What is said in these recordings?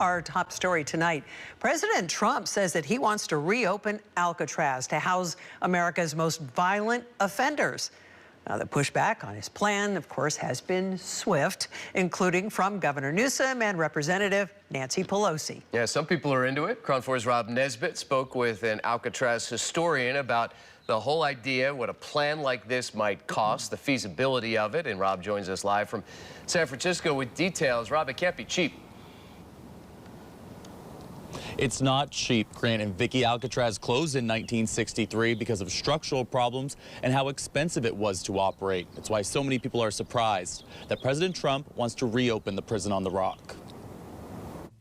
Our top story tonight, President Trump says that he wants to reopen Alcatraz to house America's most violent offenders. Now, the pushback on his plan, of course, has been swift, including from Governor Newsom and Representative Nancy Pelosi. Yeah, some people are into it. KRON 4's Rob Nesbitt spoke with an Alcatraz historian about the whole idea, what a plan like this might cost, the feasibility of it. And Rob joins us live from San Francisco with details. Rob, it can't be cheap. It's not cheap. Grant and Vicky, Alcatraz closed in 1963 because of structural problems and how expensive it was to operate. That's why so many people are surprised that President Trump wants to reopen the prison on the Rock.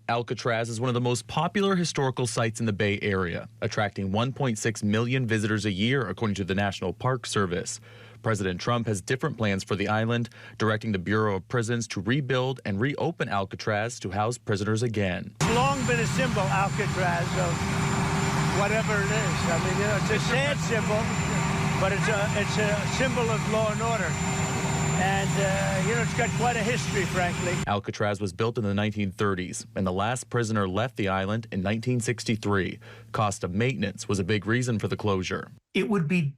Alcatraz is one of the most popular historical sites in the Bay Area, attracting 1.6 million visitors a year, according to the National Park Service. President Trump has different plans for the island, directing the Bureau of Prisons to rebuild and reopen Alcatraz to house prisoners again. It's long been a symbol, Alcatraz, of whatever it is. I mean, you know, it's a sad symbol, but it's a symbol of law and order. And, you know, it's got quite a history, frankly. Alcatraz was built in the 1930s, and the last prisoner left the island in 1963. Cost of maintenance was a big reason for the closure. It would be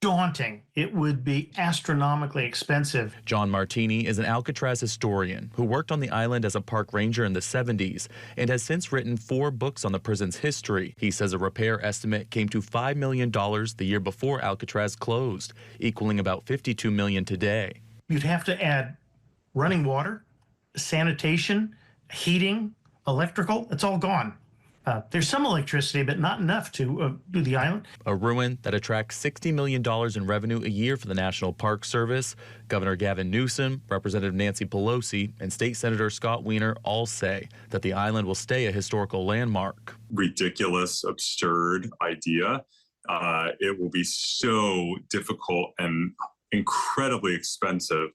daunting. It would be astronomically expensive. John Martini is an Alcatraz historian who worked on the island as a park ranger in the 70s and has since written 4 books on the prison's history. He says a repair estimate came to $5 million the year before Alcatraz closed, equaling about $52 million today. You'd have to add running water, sanitation, heating, electrical. It's all gone. There's some electricity, but not enough to do the island. A ruin that attracts $60 million in revenue a year for the National Park Service. Governor Gavin Newsom, Representative Nancy Pelosi, and State Senator Scott Wiener all say that the island will stay a historical landmark. Ridiculous, absurd idea. It will be so difficult and incredibly expensive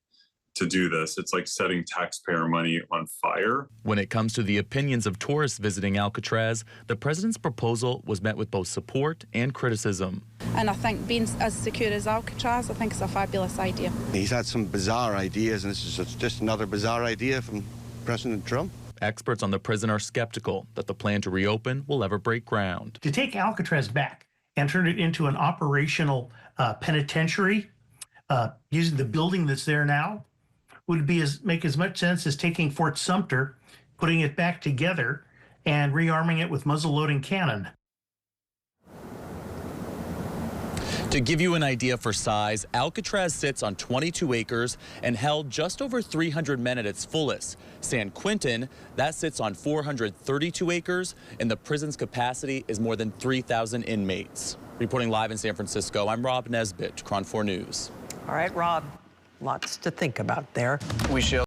to do this. It's like setting taxpayer money on fire. When it comes to the opinions of tourists visiting Alcatraz, the president's proposal was met with both support and criticism. And I think being as secure as Alcatraz, I think it's a fabulous idea. He's had some bizarre ideas, and this is just another bizarre idea from President Trump. Experts on the prison are skeptical that the plan to reopen will ever break ground. To take Alcatraz back and turn it into an operational penitentiary, using the building that's there now, would make as much sense as taking Fort Sumter, putting it back together, and rearming it with muzzle-loading cannon. To give you an idea for size, Alcatraz sits on 22 acres and held just over 300 men at its fullest. San Quentin, that sits on 432 acres, and the prison's capacity is more than 3,000 inmates. Reporting live in San Francisco, I'm Rob Nesbitt, KRON 4 News. All right, Rob, lots to think about there. We shall